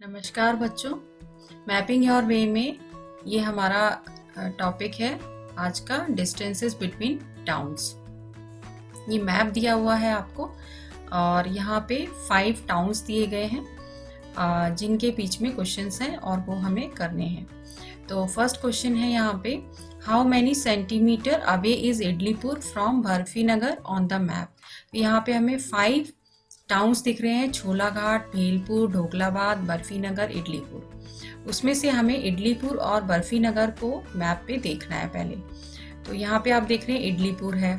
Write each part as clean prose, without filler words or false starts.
नमस्कार बच्चों, mapping your way में ये हमारा टॉपिक है आज का, डिस्टेंसेस बिटवीन टाउन्स। ये मैप दिया हुआ है आपको और यहाँ पे 5 टाउन्स दिए गए हैं जिनके बीच में क्वेश्चंस हैं और वो हमें करने हैं। तो फर्स्ट क्वेश्चन है यहाँ पे, how many centimetre away is Idlipur from Barfi Nagar on the map. यहाँ पे हमें 5 टाउन्स दिख रहे हैं, छोलाघाट, भेलपुर, ढोकलाबाद, बर्फी नगर, इडलीपुर। उसमें से हमें इडलीपुर और बर्फी नगर को मैप पे देखना है पहले। तो यहाँ पे आप देख रहे हैं इडलीपुर है,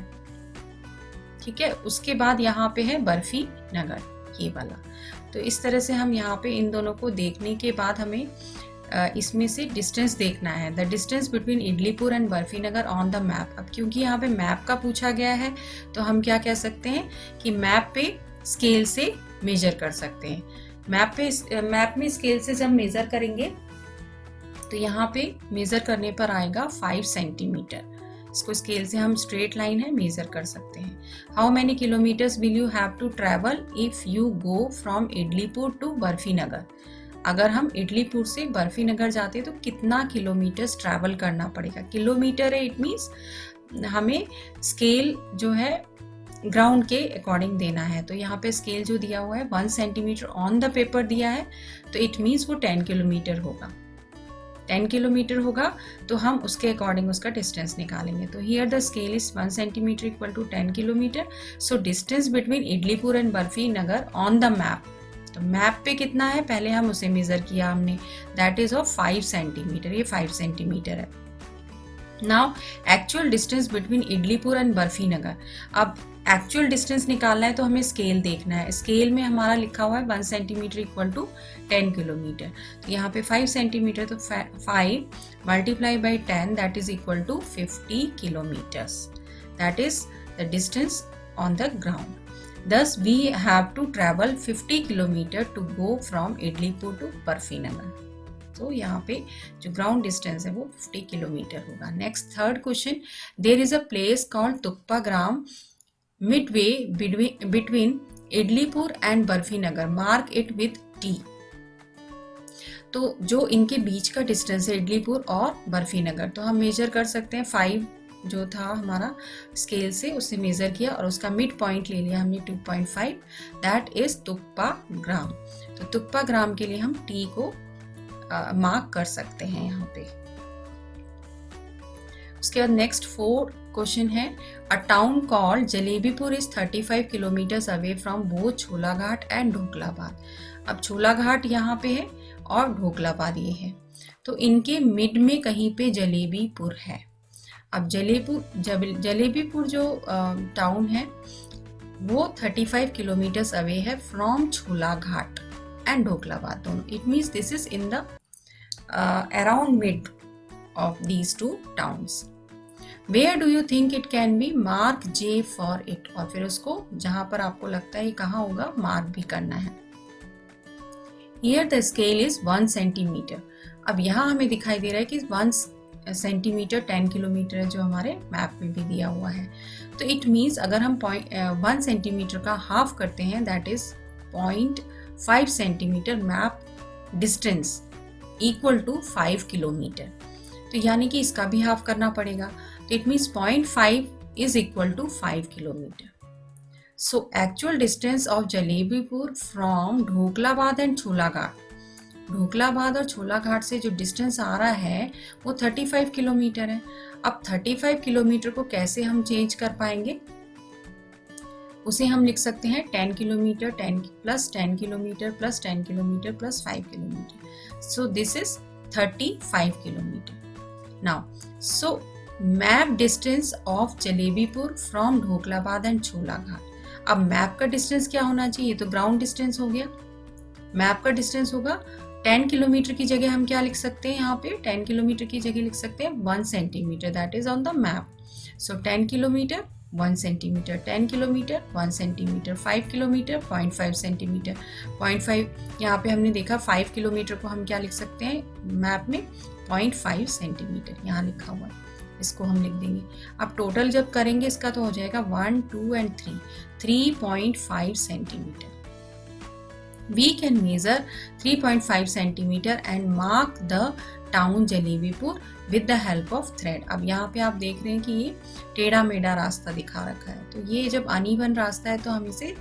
ठीक है। उसके बाद यहाँ पे है बर्फी नगर, ये वाला। तो इस तरह से हम यहाँ पे इन दोनों को देखने के बाद हमें इसमें से डिस्टेंस देखना है, the distance between Idlipur and Barfi Nagar on the map. अब क्योंकि यहाँ पे मैप का पूछा गया है तो हम क्या कह सकते हैं कि मैप पे स्केल से मेजर कर सकते हैं। मैप में स्केल से जब मेजर करेंगे तो यहाँ पे मेजर करने पर आएगा 5 सेंटीमीटर। इसको स्केल से हम स्ट्रेट लाइन है मेजर कर सकते हैं। How many kilometres will you have to travel if you go from Idlipur to Barfi Nagar. अगर हम इडलीपुर से बर्फी नगर जाते तो कितना किलोमीटर्स ट्रैवल करना पड़ेगा। किलोमीटर है, इट मीन्स हमें स्केल जो है ग्राउंड के अकॉर्डिंग देना है। तो यहाँ पे स्केल जो दिया हुआ है 1 सेंटीमीटर ऑन द पेपर दिया है, तो इट मीन्स वो 10 किलोमीटर होगा। 10 किलोमीटर होगा तो हम उसके अकॉर्डिंग उसका डिस्टेंस निकालेंगे। तो here the scale is 1 centimetre equal to 10 kilometre. So distance between Idlipur and Barfi Nagar on the map, तो मैप पे कितना है पहले हम उसे मेजर किया हमने, दैट इज ऑफ 5 सेंटीमीटर। ये 5 सेंटीमीटर है। Now actual distance between Idlipur and Barfi Nagar. अब एक्चुअल डिस्टेंस निकालना है तो हमें स्केल देखना है। स्केल में हमारा लिखा हुआ है 1 सेंटीमीटर इक्वल टू 10 किलोमीटर। तो यहाँ पे 5 सेंटीमीटर, तो 5 multiply by 10 that is equal to 50 kilometres. That is the distance on the ground. Thus we have to travel 50 kilometer to go from Idlipur to Barfi Nagar. तो यहाँ पे जो ग्राउंड डिस्टेंस है वो 50 किलोमीटर होगा। Next third question, there is a place called Tukpa Gram midway between Idlipur and Barfi Nagar, mark it with T। तो जो इनके बीच का डिस्टेंस है इडलीपुर और बर्फी नगर, तो हम मेजर कर सकते हैं। 5 जो था हमारा स्केल से उससे मेजर किया और उसका मिड पॉइंट ले लिया हमने 2.5, दैट इज तुक्पा ग्राम। तो तुक्पा ग्राम के लिए हम T को मार्क कर सकते हैं यहाँ पे। उसके बाद नेक्स्ट 4 क्वेश्चन है, a town called Jalebipur is 35 kilometres away from both Cholaghat and Dhoklabad. अब छोलाघाट यहाँ पे है और ढोकलाबाद ये है, तो इनके मिड में कहीं पे जलेबीपुर है। अब जलेबीपुर जो टाउन है वो 35 किलोमीटर्स अवे है फ्रॉम छोलाघाट एंड ढोकलाबाद दोनों। It means this is in the around mid of these 2 towns. Where do you think it can be, mark J for it. और फिर उसको जहां पर आपको लगता है ये कहाँ होगा मार्क भी करना है। Here the scale is 1 centimetre. अब यहाँ हमें दिखाई दे रहा है कि 1 सेंटीमीटर 10 किलोमीटर है जो हमारे मैप में भी दिया हुआ है। तो इट मीन्स अगर हम 1 सेंटीमीटर का हाफ करते हैं that is 0.5 centimetre map distance equal to 5 kilometre. तो यानी कि इसका भी हाफ करना पड़ेगा। तो it means 0.5 is equal to 5 kilometre. So actual distance of Jalebipur from Dhoklabad and Cholaghat, Dhoklabad और छोलाघाट से जो डिस्टेंस आ रहा है वो 35 किलोमीटर है। अब 35 किलोमीटर को कैसे हम चेंज कर पाएंगे, उसे हम लिख सकते हैं 10 kilometre 10 plus 10 kilometre plus 10 kilometre plus 5 kilometre. So this is 35 kilometre. Now so map distance of Jalebipur from Dhoklabad and Cholaghat. अब मैप का डिस्टेंस क्या होना चाहिए, तो ग्राउंड डिस्टेंस हो गया। मैप का डिस्टेंस होगा 10 किलोमीटर की जगह हम क्या लिख सकते हैं, यहाँ पे 10 किलोमीटर की जगह लिख सकते हैं 1 centimetre, that is on the map. So 10 kilometre 1 centimetre, 10 kilometre 1 centimetre, 5 kilometre 0.5 centimetre, 0.5 यहाँ पे हमने देखा 5 किलोमीटर को हम क्या लिख सकते हैं मैप में 0.5 सेंटीमीटर यहाँ लिखा हुआ है, इसको हम लिख देंगे। अब टोटल जब करेंगे इसका तो हो जाएगा 1, 2 and 3, 3.5 centimetre. We can measure 3.5 centimeter and mark the town जलेबीपुर with the help of thread. अब यहाँ पे आप देख रहे हैं कि ये टेढ़ा मेढ़ा रास्ता दिखा रखा है, तो ये जब अनइवन रास्ता है तो हम इसे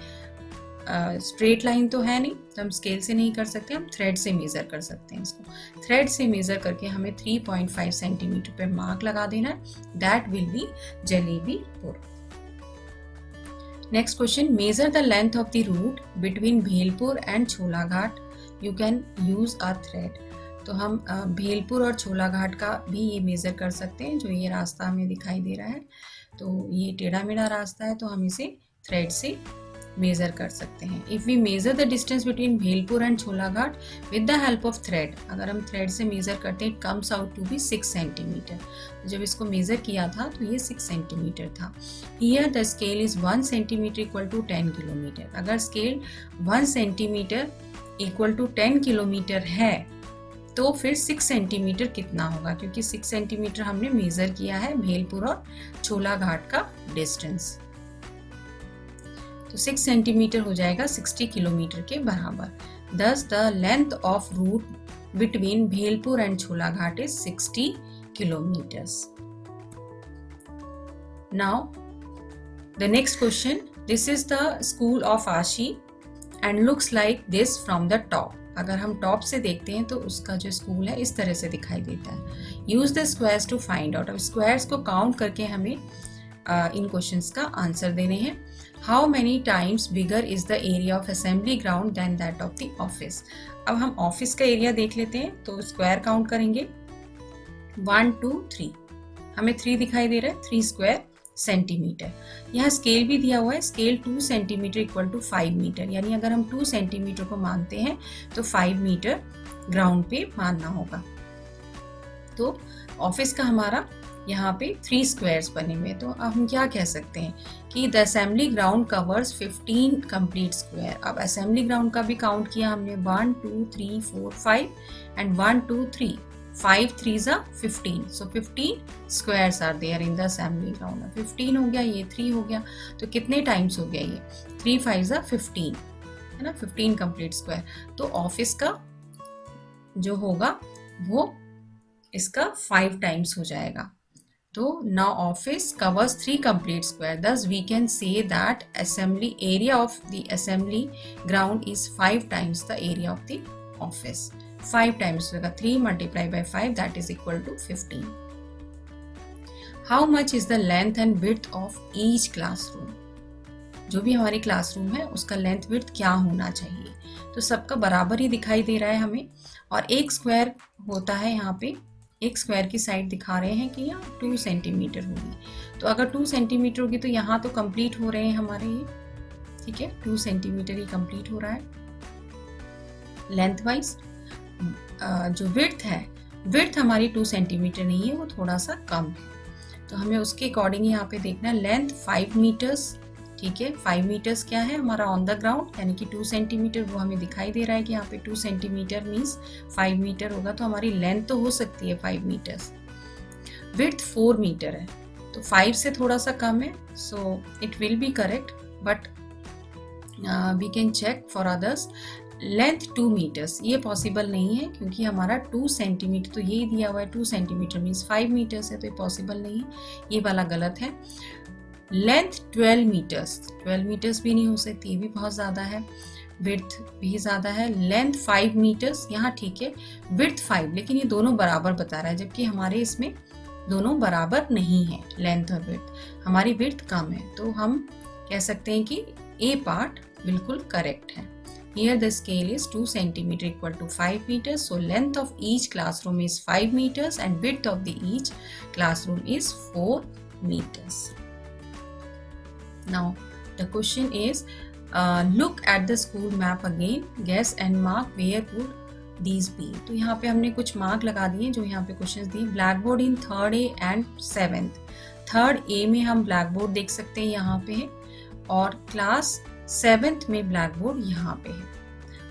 स्ट्रेट लाइन तो है नहीं, तो हम स्केल से नहीं कर सकते, हम थ्रेड से मेज़र कर सकते हैं। इसको थ्रेड से मेज़र करके हमें 3.5 सेंटीमीटर पे मार्क लगा देना है, that will be Jalebipur. Next question, measure the length of the route between Bhelpur and Cholaghat, you can use a thread. तो हम भेलपुर और छोलाघाट का भी ये मेज़र कर सकते हैं। जो ये रास्ता हमें दिखाई दे रहा है, तो ये टेढ़ा मेढ़ा रास्ता है, तो हम इसे थ्रेड से मेज़र कर सकते हैं। If we measure the distance between Bhelpur and Cholaghat with the help of thread, अगर हम थ्रेड से मेज़र करते हैं, it comes out to be 6 centimetre. जब इसको मेज़र किया था तो ये 6 सेंटीमीटर था। Here the scale is 1 centimetre equal to 10 kilometre. अगर scale 1 centimetre equal to 10 kilometre है तो फिर 6 सेंटीमीटर कितना होगा, क्योंकि 6 सेंटीमीटर हमने मेज़र किया है भेलपुर और छोलाघाट का डिस्टेंस, तो 6 सेंटीमीटर हो जाएगा 60 किलोमीटर के बराबर। Thus the length of route between भेलपुर and छोलाघाट is 60 kilometers. Now the next question, this is the school of Ashi and looks like this from the top. अगर हम टॉप से देखते हैं तो उसका जो स्कूल है इस तरह से दिखाई देता है। Use the squares to find out. अब स्क्वायर्स को काउंट करके हमें इन क्वेश्चंस का आंसर देने हैं। How many times bigger is the area of assembly ground than that of the office. अब हम ऑफिस का एरिया देख लेते हैं, तो स्क्वायर काउंट करेंगे 1 2 3, हमें 3 दिखाई दे रहा है, 3 स्क्वायर सेंटीमीटर। यहाँ स्केल भी दिया हुआ है, scale 2 centimetre equal to 5 metre, यानी अगर हम 2 सेंटीमीटर को मानते हैं तो 5 मीटर ग्राउंड पे मानना होगा। तो ऑफिस का हमारा यहाँ पे 3 स्क्वायर्स बने हुए हैं, तो अब हम क्या कह सकते हैं कि the assembly ground covers 15 complete square. अब असेंबली ग्राउंड का भी काउंट किया हमने, 1 2 3 4 5 and 1 2 3, 5 3s are 15, so 15 squares are there in the assembly ground। 15 हो गया, ये 3 हो गया, तो कितने टाइम्स हो गया ये 3 5s are 15, है ना, 15 कंप्लीट स्क्वायर। तो ऑफिस का जो होगा वो इसका 5 टाइम्स हो जाएगा। तो now office covers 3 complete square, thus we can say that assembly area of the assembly ground is 5 times the area of the office। 5 times होगा, 3 multiplied by 5 that is equal to 15। How much is the length and width of each classroom? जो भी हमारी classroom है उसका length width क्या होना चाहिए, तो सबका बराबर ही दिखाई दे रहा है हमें। और एक स्क्वायर होता है, यहाँ पे एक स्क्वायर की साइड दिखा रहे हैं कि यहाँ 2 सेंटीमीटर होगी, तो अगर 2 सेंटीमीटर होगी तो यहाँ तो कंप्लीट हो रहे हैं हमारे ये, ठीक है, 2 सेंटीमीटर ही कंप्लीट हो रहा है लेंथ वाइज। जो विड्थ है, विड्थ हमारी 2 सेंटीमीटर नहीं है, वो थोड़ा सा कम है, तो हमें उसके अकॉर्डिंग यहाँ पे देखना है। लेंथ 5 मीटर्स, ठीक है, 5 मीटर्स क्या है हमारा ऑन द ग्राउंड, यानी कि 2 सेंटीमीटर, वो हमें दिखाई दे रहा है कि यहाँ पे 2 सेंटीमीटर मीन्स 5 मीटर होगा, तो हमारी लेंथ तो हो सकती है 5 मीटर्स। विड्थ 4 मीटर है, तो 5 से थोड़ा सा कम है, so it will be correct, but we can check for others. Length 2 metres, ये पॉसिबल नहीं है क्योंकि हमारा 2 सेंटीमीटर तो यही दिया हुआ है, 2 सेंटीमीटर मीन्स 5 मीटर्स है, तो ये पॉसिबल नहीं है, ये वाला गलत है। लेंथ 12 मीटर्स, 12 मीटर्स भी नहीं हो सकती, ये भी बहुत ज़्यादा है। विड्थ भी ज़्यादा है। लेंथ 5 मीटर्स, यहाँ ठीक है, विड्थ 5, लेकिन ये दोनों बराबर बता रहा है, जबकि हमारे इसमें दोनों बराबर नहीं है, लेंथ और विड्थ, हमारी विड्थ कम है, तो हम कह सकते हैं कि ए पार्ट बिल्कुल करेक्ट है। Here the scale is 2 centimeter equal to 5 meters. So length of each classroom is 5 meters and width of the each classroom is 4 meters. Now the question is, look at the school map again, guess and mark where would these be. तो यहाँ पे हमने कुछ mark लगा दिए जो यहाँ पे क्वेश्चंस दिए। Black board in 3rd A and 7th। 3rd A में हम ब्लैक बोर्ड देख सकते हैं, यहाँ पे है, और क्लास 7th में ब्लैक बोर्ड यहाँ पे है।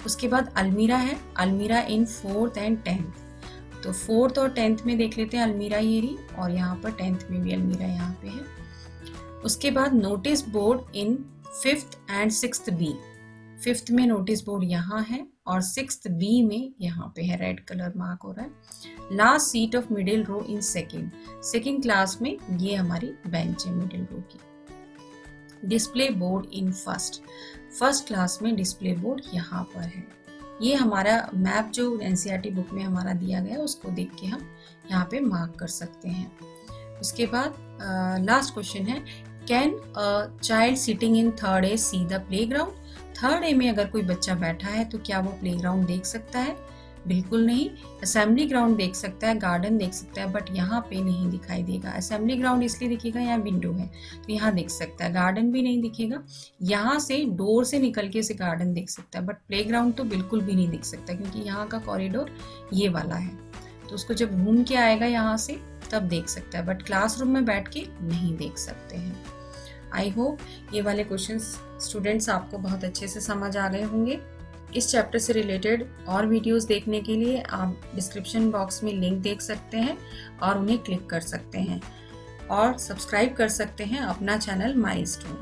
उसके बाद अलमीरा है, अलमीरा इन 4th and 10th। तो 4th और 10th में देख लेते हैं अलमीरा ये रही, और यहाँ पर 10th में भी अलमीरा यहाँ पे है। उसके बाद notice board in 5th and 6th B। 5th में नोटिस बोर्ड यहाँ है और 6th बी में यहाँ पे है, रेड कलर मार्क हो रहा है। Last seat of middle row in second class में ये हमारी बेंच है मिडिल रो की। Display board in first class में डिस्प्ले बोर्ड यहाँ पर है। ये हमारा मैप जो एनसीईआरटी बुक में हमारा दिया गया है उसको देख के हम यहाँ पे मार्क कर सकते हैं। उसके बाद लास्ट क्वेश्चन है, can a child sitting in 3rd A see the playground? 3rd A में अगर कोई बच्चा बैठा है तो क्या वो प्लेग्राउंड देख सकता है? बिल्कुल नहीं। असेंबली ग्राउंड देख सकता है, गार्डन देख सकता है, बट यहाँ पे नहीं दिखाई देगा। असेंबली ग्राउंड इसलिए दिखेगा यहाँ विंडो है तो यहाँ देख सकता है, गार्डन भी नहीं दिखेगा। यहाँ से डोर से निकल के इसे गार्डन देख सकता है, बट प्लेग्राउंड तो बिल्कुल भी नहीं दिख सकता क्योंकि यहाँ का कॉरिडोर ये वाला है। तो उसको जब घूम के आएगा यहाँ से तब देख सकता है, बट क्लासरूम में बैठ के नहीं देख सकते हैं। आई होप ये वाले क्वेश्चंस स्टूडेंट्स आपको बहुत अच्छे से समझ आ गए होंगे। इस चैप्टर से रिलेटेड और वीडियोस देखने के लिए आप डिस्क्रिप्शन बॉक्स में लिंक देख सकते हैं और उन्हें क्लिक कर सकते हैं और सब्सक्राइब कर सकते हैं अपना चैनल माइलस्टोन।